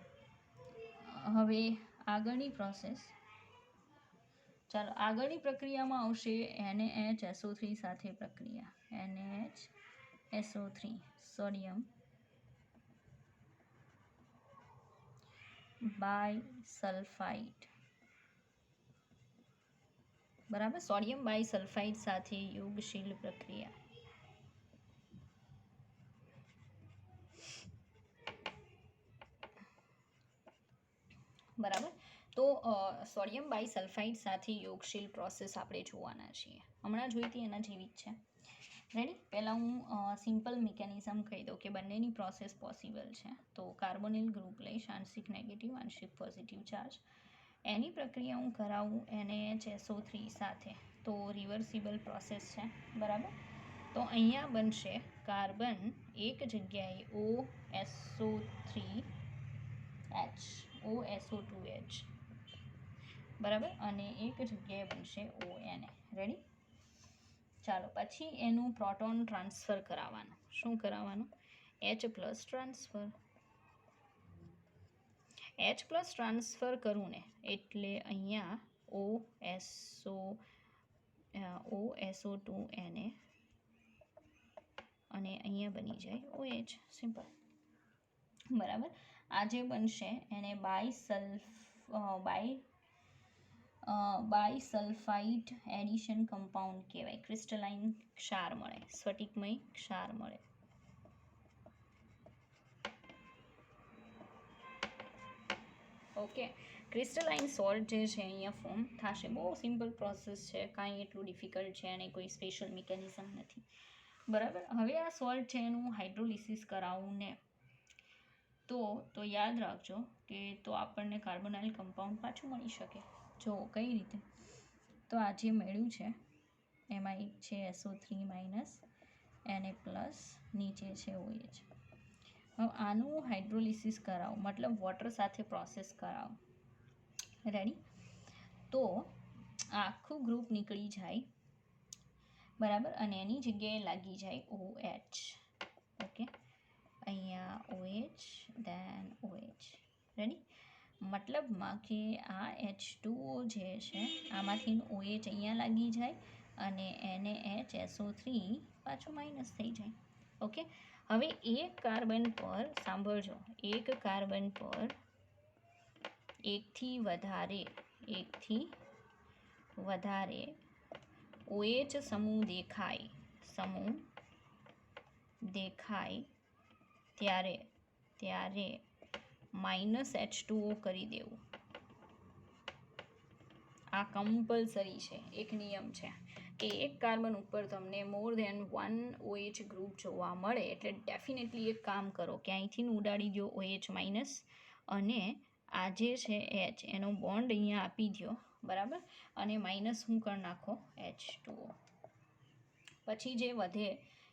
Speaker 1: હવે આગળની પ્રોસેસ, ચાલો આગળની પ્રક્રિયામાં આવશે NaHSO3 સાથે પ્રક્રિયા. NaHSO3 સોડિયમ બાયસલ્ફાઇડ, બરાબર, સોડિયમ બાયસલ્ફાઇડ સાથે યોગશીલ પ્રક્રિયા. બરાબર, તો સોડિયમ બાયસલ્ફાઇડ સાથે યોગશીલ પ્રોસેસ આપણે જોવાના છીએ. હમણાં જોઈતી એના જેવી જ છે. રેડી? પહેલાં હું સિમ્પલ મિકેનિઝમ કહી દઉં કે બંનેની પ્રોસેસ પોસિબલ છે. તો કાર્બોનિલ ગ્રુપ લઈશ, આંશિક નેગેટિવ આંશિક પોઝિટિવ ચાર્જ. એની પ્રક્રિયા હું કરાવું NaHSO3 સાથે, તો રિવર્સિબલ પ્રોસેસ છે. બરાબર, તો અહીંયા બનશે કાર્બન એક જગ્યાએ OSO2H, બરાબર, અને એક જગ્યાએ બનશે ONA. રેડી? ચાલો, પછી એનું પ્રોટોન ટ્રાન્સફર કરાવવાનું. શું કરાવવાનું? H+ transfer. H+ ટ્રાન્સફર કરું ને એટલે અહીંયા OSO2Na અને અહીંયા બની જાય OH. સિમ્પલ. બરાબર, આ જે બનશે એને બાયસલ્ફાઇડ એડિશન કમ્પાઉન્ડ કહેવાય. ક્રિસ્ટલાઇન ક્ષાર મળે, સ્ફટિકમય ક્ષાર મળે. ઓકે, ક્રિસ્ટલાઇન સોલ્ટ જે છે અહીંયા ફોર્મ થશે. બહુ સિમ્પલ પ્રોસેસ છે, કાંઈ એટલું ડિફિકલ્ટ છે અને કોઈ સ્પેશિયલ મિકેનિઝમ નથી. બરાબર, હવે આ સોલ્ટ છે એનું હાઇડ્રોલિસિસ કરાવું ને તો યાદ રાખજો કે તો આપણને કાર્બોનાઇલ કમ્પાઉન્ડ પાછું મળી શકે. જો કઈ રીતે, તો આ જે મળ્યું છે એમાં એક છે SO3- Na+, નીચે છે OH. હવે આનું હાઇડ્રોલિસિસ કરાવો, મતલબ વોટર સાથે પ્રોસેસ કરાવો. રેડી? તો આખું ગ્રુપ નીકળી જાય, બરાબર, અને એની જગ્યાએ લાગી જાય OH. ઓકે, અહીંયા OH ધેન OH. રેડી? મતલબમાં કે આ H2O જે છે આમાંથી OH અહીંયા લાગી જાય અને NaHSO3 પાછું માઇનસ થઈ જાય. ઓકે, હવે એક કાર્બન પર, સાંભળજો, એક કાર્બન પર એકથી વધારે OH સમૂહ દેખાય ત્યારે -H2O કરી દેવું. આ કમ્પલસરી છે, એક નિયમ છે કે એક કાર્બન ઉપર તમને મોર ધેન 1 OH ગ્રુપ જોવા મળે એટલે ડેફિનેટલી એક કામ કરો કે અહીંથી ઉડાડી દો OH-, અને આ જે છે H એનો બોન્ડ અહીંયા આપી દો. બરાબર, અને માઇનસ શું કરી નાખો H2O. પછી જે વધે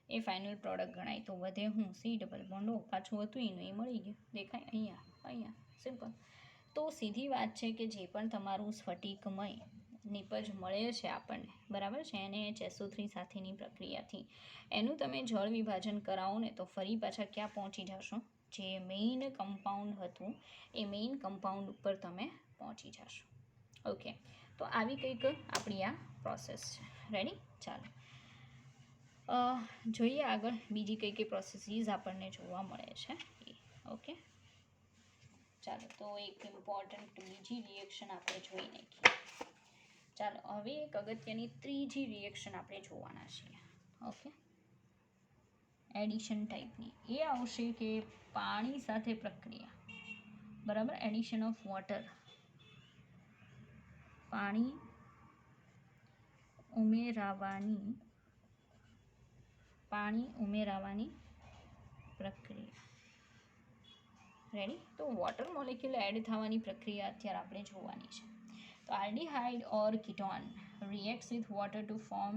Speaker 1: એ ફાઇનલ પ્રોડક્ટ ગણાય. તો વધે હું C ડબલ બોન્ડ O, પાછું હતું એનું એ મળી ગયું. દેખાય અહીંયા. સિમ્પલ. તો સીધી વાત છે કે જે પણ તમારું સ્ફટિકમય નિપજ મળે છે આપણને, બરાબર છે, એને HSO3 સાથેની પ્રક્રિયાથી એનું તમે જળ વિભાજન કરાવો ને તો ફરી પાછા ક્યાં પહોંચી જશો? જે મેઇન કમ્પાઉન્ડ હતું એ મેઇન કમ્પાઉન્ડ ઉપર તમે પહોંચી જશો. ઓકે, તો આવી કંઈક આપણી આ પ્રોસેસ છે. રેડી? ચાલો જોઈએ આગળ બીજી કઈ કઈ પ્રોસેસીસ આપણને જોવા મળે છે એ. ઓકે, ચાલો તો એક ઇમ્પોર્ટન્ટ બીજી રિએક્શન આપણે જોઈ નાખીએ. ચાલો હવે એક અગત્યની ત્રીજી રિએક્શન આપણે જોવાના છીએ. ઓકે, એડિશન ટાઈપની એ આવશે કે પાણી સાથે પ્રક્રિયા, બરાબર, એડિશન ઓફ વોટર, પાણી ઉમેરાવાની પ્રક્રિયા. રેડી? તો વોટર મોલેક્યુલ એડ થવાની પ્રક્રિયા અત્યારે આપણે જોવાની છે. તો aldehyde or ketone reacts with water to form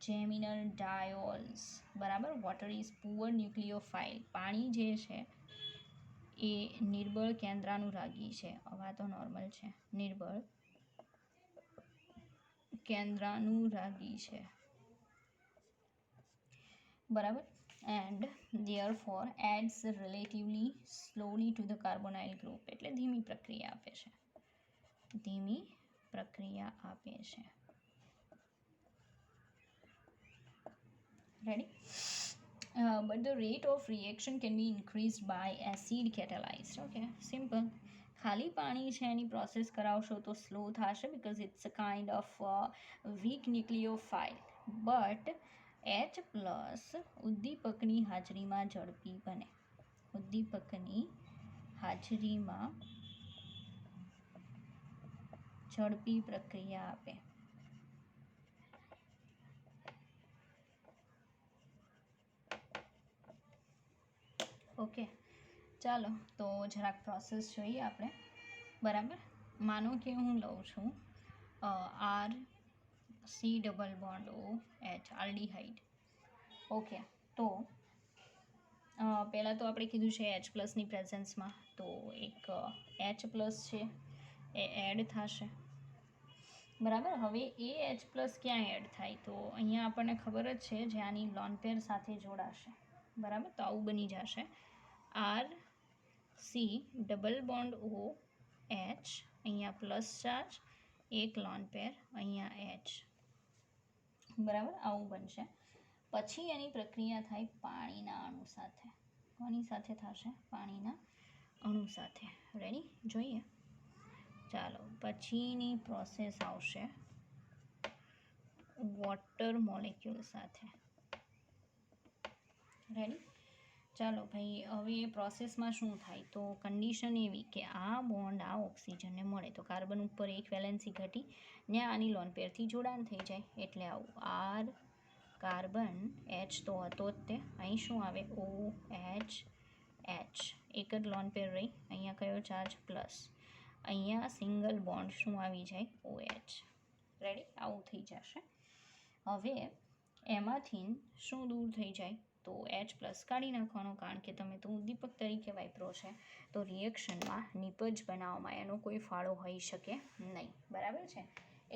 Speaker 1: geminal diols, બરાબર. વોટર ઇઝ પુઅર ન્યુક્લિયોફાઇલ, પાણી જે છે એ નિર્બળ કેન્દ્રાનુરાગી છે. હવે તો નોર્મલ છે, નિર્બળ કેન્દ્રાનુરાગી છે, બરાબર. And therefore adds relatively slowly to the carbonyl group, એટલે ધીમી પ્રક્રિયા આપે છે, ધીમી પ્રક્રિયા આપે છે. Ready? But the rate of reaction can be increased by acid catalyzed. Okay, simple. ખાલી પાણી છે એની પ્રોસેસ કરાવશો તો સ્લો થશે because it's a kind of weak nucleophile, but H plus ઉદ્દીપકની હાજરીમાં ઝડપી બને, ઉદ્દીપકની હાજરીમાં ઝડપી પ્રક્રિયા આપે. ઓકે, ચાલો તો જરાક પ્રોસેસ જોઈએ આપણે, બરાબર. માનો કે હું લઉં છું RC≡OH, આલ્ડીહાઇડ. ઓકે, તો પહેલાં તો આપણે કીધું છે H પ્લસની પ્રેઝન્સમાં, તો એક H પ્લસ છે એ એડ થશે, બરાબર. હવે એ H પ્લસ ક્યાં એડ થાય? તો અહીંયા આપણને ખબર જ છે જ્યાંની લોન પેર સાથે જોડાશે, બરાબર. તો આવું બની જશે RC≡OH, અહીંયા પ્લસ ચાર્જ, એક લોન પેર, અહીંયા H, બરાબર. આવું બનશે. પછી એની પ્રક્રિયા થાય પાણીના અણુ સાથે. કોની સાથે થશે? પાણીના અણુ સાથે. રેડી? જોઈએ. ચાલો પછીની પ્રોસેસ આવશે વોટર મોલેક્યુલ સાથે. રેડી? ચાલો ભાઈ, હવે એ પ્રોસેસમાં શું થાય? તો કન્ડિશન એવી કે આ બોન્ડ આ ઓક્સિજનને મળે તો કાર્બન ઉપર એક વેલેન્સી ઘટી ને આની લોન પેરથી જોડાણ થઈ જાય, એટલે આવું R કાર્બન, H તો હતો જ તે, અહીં શું આવે? OH, H, એક જ લોન પેર રહી, અહીંયા કયો ચાર્જ? પ્લસ, અહીંયા સિંગલ બોન્ડ શું આવી જાય? OH. રેડી? આવું થઈ જશે. હવે એમાંથી શું દૂર થઈ જાય? તો H પ્લસ કાઢી નાખવાનો, કારણ કે તમે તો ઉદ્દીપક તરીકે વાપરો છે, તો રિએક્શનમાં નિપજ બનાવવામાં એનો કોઈ ફાળો હોઈ શકે નહીં, બરાબર છે.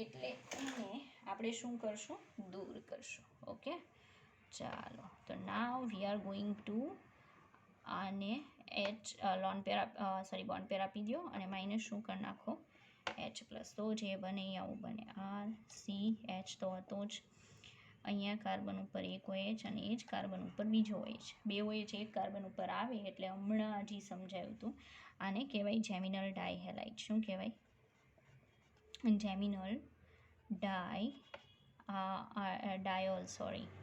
Speaker 1: એટલે એને આપણે શું કરશું? દૂર કરશું. ઓકે, ચાલો તો નાવ વી આર ગોઈંગ ટુ આને H લોન પેર બોન્ડ પેર આપી દો અને માઇનસ શું કરી નાખો? H plus. તો જે બને એ આવું બને, RCH તો હતો જ, અહીંયા કાર્બન ઉપર એક OH અને એ જ કાર્બન ઉપર બીજો OH, બે OH એક કાર્બન ઉપર આવે એટલે હમણાં હજી સમજાયું હતું. આને કહેવાય જેમિનલ ડાયહેલાઇડ. શું કહેવાય? Geminal diol,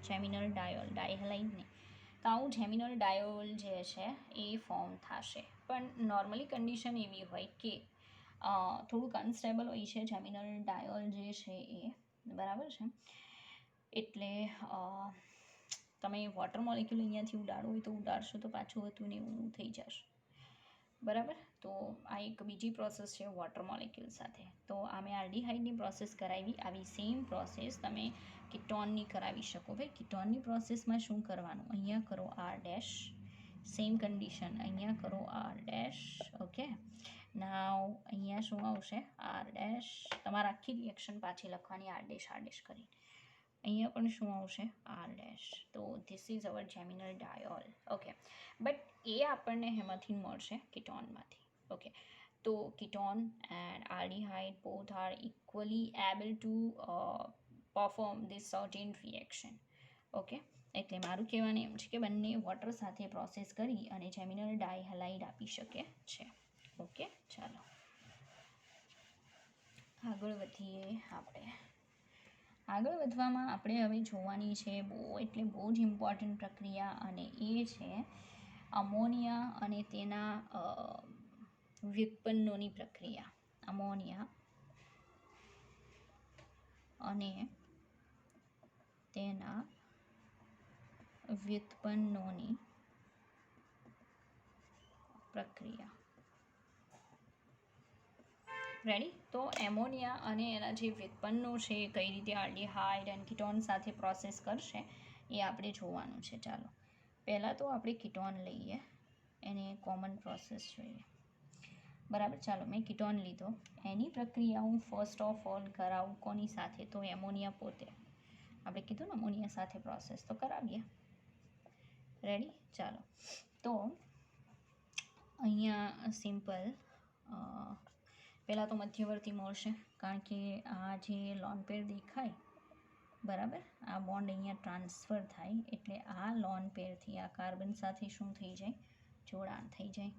Speaker 1: geminal diol, dihalide નહીં. તો આવું જેમિનલ ડાયોલ જે છે એ ફોર્મ થશે. પણ નોર્મલી કન્ડિશન એવી હોય કે થોડુંક અનસ્ટેબલ હોય છે જેમિનલ ડાયોલ જે છે એ, બરાબર છે. એટલે તમે વોટર મોલેક્યુલ અહીંયાથી ઉડાડો હોય તો ઉડાડશો તો પાછું હતું ને એવું થઈ જશે, બરાબર. તો આ એક બીજી પ્રોસેસ છે વોટર મોલેક્યુલ સાથે. તો અમે આલ્ડીહાઇડની પ્રોસેસ કરાવી, આવી સેમ પ્રોસેસ તમે કીટોનની કરાવી શકો. ભાઈ કીટોનની પ્રોસેસમાં શું કરવાનું? અહીંયા કરો R ડેશ સેમ કન્ડિશન અહીંયા કરો આર ડેશ. ઓકે, નાવ અહીંયા શું આવશે આર ડેશ. તમારે આખી રિએક્શન પાછી લખવાની આર ડેશ કરી. અહીંયા પણ શું આવશે આર ડેશ. તો this is our geminal diol. Okay, but એ આપણને એમાંથી મળશે કીટોનમાંથી. ઓકે, તો ketone and aldehyde both are equally able to perform this certain reaction. Okay, એટલે મારું કહેવાનું એમ છે કે બંને વોટર સાથે પ્રોસેસ કરી અને જેમિનલ ડાયહાલાઇડ આપી શકે છે. ઓકે, ચાલો આગળ વધીએ આપણે. આગળ વધવામાં આપણે હવે જોવાની છે બહુ જ ઇમ્પોર્ટન્ટ પ્રક્રિયા, અને એ છે અમોનિયા અને તેના વ્યુત્પન્નોની પ્રક્રિયા. અમોનિયા અને તેના વ્યુત્પન્નોની પ્રક્રિયા. રેડી? તો એમોનિયા અને એના જે વ્યુત્પન્નો છે કઈ રીતે આલ્ડીહાઇડ એન્ડ કીટોન સાથે પ્રોસેસ કરશે એ આપણે જોવાનું છે. ચાલો પહેલાં તો આપણે કીટોન લઈએ, એને કોમન પ્રોસેસ જોઈએ. બરાબર, ચાલો મેં કીટોન લીધો. એની પ્રક્રિયા હું ફર્સ્ટ ઓફ ઓલ કરાવું કોની સાથે? તો એમોનિયા પોતે. આપણે કીધું ને અમોનિયા સાથે પ્રોસેસ તો કરાવીએ. રેડી? ચાલો, તો અહીંયા સિમ્પલ પહેલાં તો મધ્યવર્તી મળશે, કારણ કે આ જે લોન પેર દેખાય, બરાબર, આ બોન્ડ અહીંયા ટ્રાન્સફર થાય એટલે આ લોન પેરથી આ કાર્બન સાથે શું થઈ જાય? જોડાણ થઈ જાય.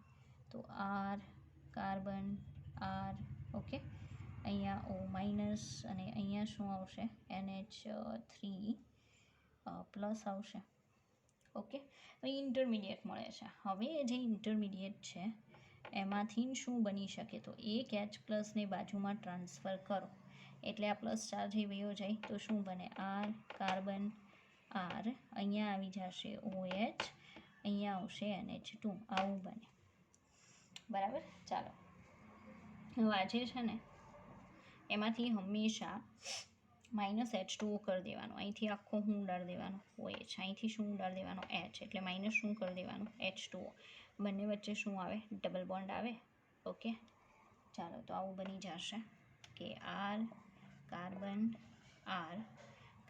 Speaker 1: તો આર કાર્બન આર. ઓકે, અહીંયા ઓ માઇનસ અને અહીંયા શું આવશે? NH3 પ્લસ આવશે. ઓકે, તો ઇન્ટરમીડિયેટ મળે છે. હવે જે ઇન્ટરમીડિયેટ છે એમાંથી શું બની શકે? તો એક H+ ને બાજુમાં ટ્રાન્સફર કરો એટલે આ પ્લસ ચાર્જ એ વયો જાય તો શું બને? આર કાર્બન આર, અહીંયા આવી જશે OH, અહીંયા આવશે NH2, આવું બને. બરાબર, ચાલો હવે આજે છે ને એમાંથી હંમેશા -H2O કરી દેવાનું. અહીંથી આખો શું ઉડાડી દેવાનો? OH. અહીંથી શું ઉડાડી દેવાનો? H. એટલે માઇનસ શું કરી દેવાનું? H2O. બંને વચ્ચે શું આવે? ડબલ બોન્ડ આવે. ઓકે, ચાલો તો આવું બની જશે કે આર કાર્બન આર,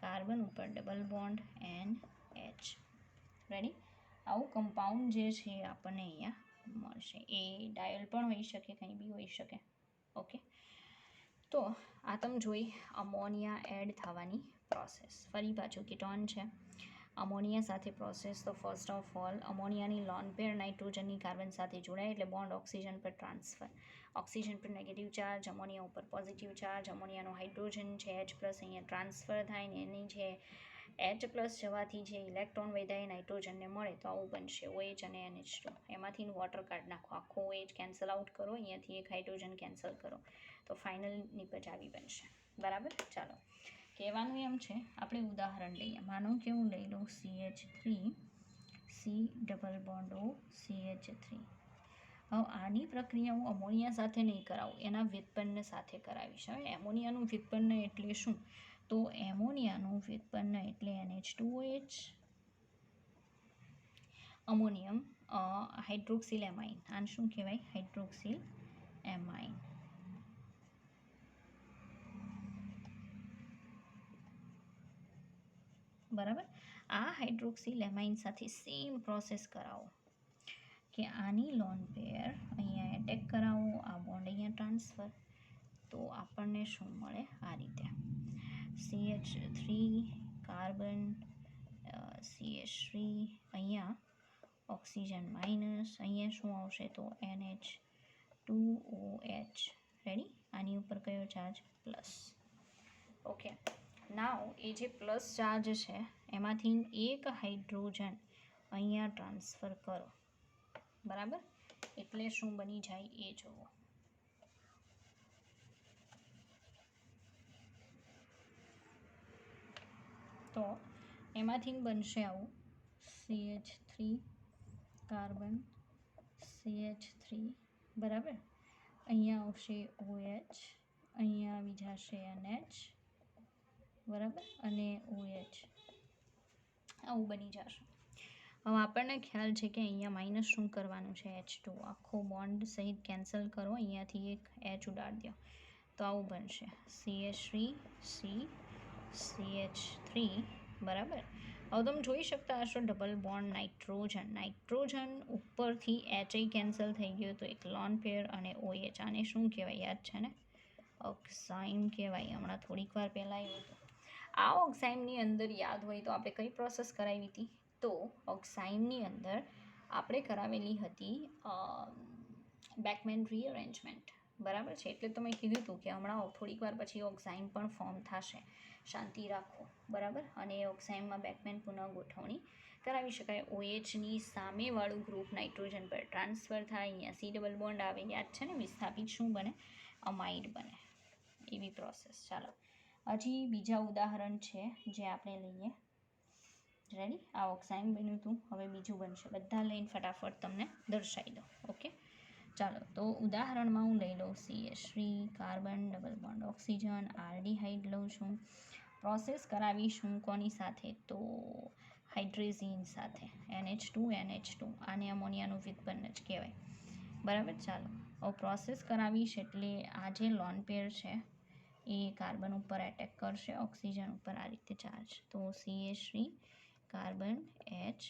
Speaker 1: કાર્બન ઉપર ડબલ બોન્ડ NH. રેડી? આવું કમ્પાઉન્ડ જે છે આપણને અહીંયા મળશે. એ ડાયલ પણ હોઈ શકે, કંઈ બી હોઈ શકે. ઓકે, તો આ તમે જોઈ અમોનિયા એડ થવાની પ્રોસેસ. ફરી પાછું કીટોન છે, અમોનિયા સાથે પ્રોસેસ. તો ફર્સ્ટ ઓફ ઓલ અમોનિયાની લોન પેર નાઇટ્રોજનની કાર્બન સાથે જોડાય એટલે બોન્ડ ઓક્સિજન પર ટ્રાન્સફર. ઓક્સિજન પર નેગેટિવ ચાર્જ, અમોનિયા ઉપર પોઝિટિવ ચાર્જ. અમોનિયાનો હાઇડ્રોજન છે H+ અહીંયા ટ્રાન્સફર થાય ને એની જે H+ જવાથી જે ઇલેક્ટ્રોન વધ્યા નાઇટ્રોજનને મળે તો આવું બનશે OH અને NH2. એમાંથી વોટર કાઢી નાખો, આખો OH કેન્સલ આઉટ કરો, અહીંયાથી એક હાઇડ્રોજન કેન્સલ કરો, તો ફાઇનલ નિપજ આવી બનશે. બરાબર, ચાલો કહેવાનું એમ છે આપણે ઉદાહરણ લઈએ. માનો કે હું લઈ લઉં CH3 C double bond O CH3. હવે આની પ્રક્રિયા હું અમોનિયા સાથે નહીં કરાવું, એના વ્યુત્પન્ન સાથે કરાવીશ. હવે એમોનિયાનું વ્યુત્પન્ન એટલે શું? તો એમોનિયાનું વ્યુત્પન્ન એટલે NH2OH, અમોનિયમ હાઇડ્રોક્સિલ એમાઇન. આને શું કહેવાય? Hydroxyl amine. બરાબર, આ હાઇડ્રોક્સિલ એમાઇન સાથે સેમ પ્રોસેસ કરાવો કે આની લોન પેર અહીંયા એટેક કરાવો, આ બોન્ડ અહીંયા ટ્રાન્સફર, તો આપણને શું મળે? આ રીતે CH3 કાર્બન CH3, અહીંયા ઓક્સિજન માઇનસ, અહીંયા શું આવશે? તો NH2OH. રેડી? આની ઉપર કયો ચાર્જ? પ્લસ. ઓકે, નાવ એ જે પ્લસ ચાર્જ છે એમાંથી એક હાઇડ્રોજન અહીંયા ટ્રાન્સફર કરો. બરાબર, એટલે શું બની જાય એ જુઓ. તો એમાંથી બનશે આવું CH3 કાર્બન CH3. બરાબર, અહીંયા આવશે OH, અહીંયા આવી જશે NH, બરાબર, અને OH. આવું બની જશે. હવે આપણને ખ્યાલ છે કે અહીંયા માઇનસ શું કરવાનું છે H2 આખો બોન્ડ સહિત કેન્સલ કરો અહીંયાથી એક H ઉડાડી દો તો આવું બનશે CH3 બરાબર. હવે તમે જોઈ શકતા હશો ડબલ બોન્ડ નાઇટ્રોજન ઉપરથી H કેન્સલ થઈ ગયો તો એક લોન પેર અને OH આને શું કહેવાય યાદ છે ને ઓક્સાઇમ કહેવાય. હમણાં થોડીક વાર પહેલાં આવ્યું હતું. આ ઓક્સાઇમની અંદર યાદ હોય તો આપણે કઈ પ્રોસેસ કરાવી હતી તો ઓક્સાઇમની અંદર આપણે કરાવેલી હતી બેકમેન રીઅરેન્જમેન્ટ બરાબર છે. એટલે તો મેં કીધું હતું કે હમણાં થોડીક વાર પછી ઓક્સાઇમ પણ ફોર્મ થશે, શાંતિ રાખો બરાબર. અને એ ઓક્સાઇમમાં બેકમેન પુનઃ ગોઠવણી કરાવી શકાય. OHની સામેવાળું ગ્રુપ નાઇટ્રોજન પર ટ્રાન્સફર થાય, અહીંયા C ડબલ બોન્ડ આવે યાદ છે ને, વિસ્થાપિત શું બને અમાઇડ બને, એવી પ્રોસેસ. ચાલો હજી બીજા ઉદાહરણ છે જે આપણે લઈએ. રેડી, આ ઓક્સાઇમ બન્યું હતું, હવે બીજું બનશે. બધા લઈને ફટાફટ તમને દર્શાવી દો. ઓકે ચાલો, તો ઉદાહરણમાં હું લઈ લઉં CH3 carbon double bond oxygen aldehyde લઉં છું. પ્રોસેસ કરાવીશું કોની સાથે તો હાઇડ્રેઝિન સાથે NH2 આને અમોનિયાનું વ્યુત્પન્ન જ કહેવાય બરાબર. ચાલો હવે પ્રોસેસ કરાવીશ એટલે આ જે લોન પેર છે એ કાર્બન ઉપર એટેક કરશે, ઓક્સિજન ઉપર આ રીતે ચાર્જ, તો CH3 કાર્બન H,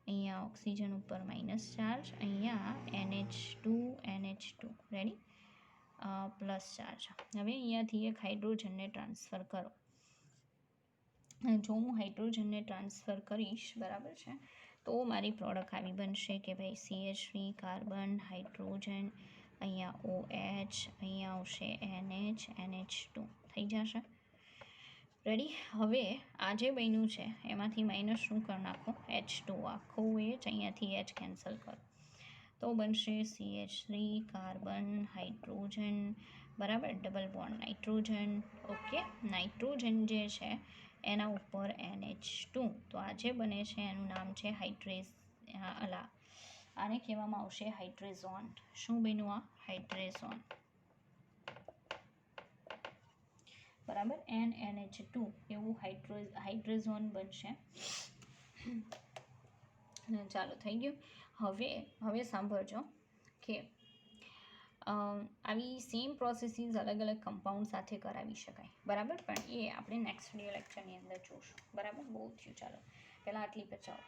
Speaker 1: અહીંયા ઓક્સિજન ઉપર માઇનસ ચાર્જ, અહીંયા NH2 રેડી પ્લસ ચાર્જ. હવે અહીંયાથી એક હાઇડ્રોજનને ટ્રાન્સફર કરો. જો હું હાઇડ્રોજનને ટ્રાન્સફર કરીશ બરાબર છે તો મારી પ્રોડક્ટ આવી બનશે કે ભાઈ CH3 કાર્બન હાઇડ્રોજન, અહીંયા OH, અહીંયા આવશે NH2 થઈ જશે રેડી. હવે આ જે બન્યું છે એમાંથી માઇનસ શું કરી નાખો H2 આખો H, અહીંયાથી H કેન્સલ કરો તો બનશે CH3 કાર્બન હાઇડ્રોજન બરાબર, double bond nitrogen. Okay, nitrogen જે છે એના ઉપર NH2, તો આ જે બને છે એનું નામ છે આને કહેવામાં આવશે હાઇડ્રેઝોન. શું બન્યું આ હાઇડ્રેઝોન બરાબર, NH2 એવું હાઇડ્રેઝોન બનશે. ચાલો થઈ ગયું. હવે સાંભળજો કે આવી સેમ પ્રોસેસીસ અલગ અલગ કમ્પાઉન્ડ સાથે કરાવી શકાય બરાબર, પણ એ આપણે નેક્સ્ટ વિડીયો લેક્ચરની અંદર જોઈશું બરાબર. બહુ થયું, ચાલો પહેલાં આટલી પર ચાલો.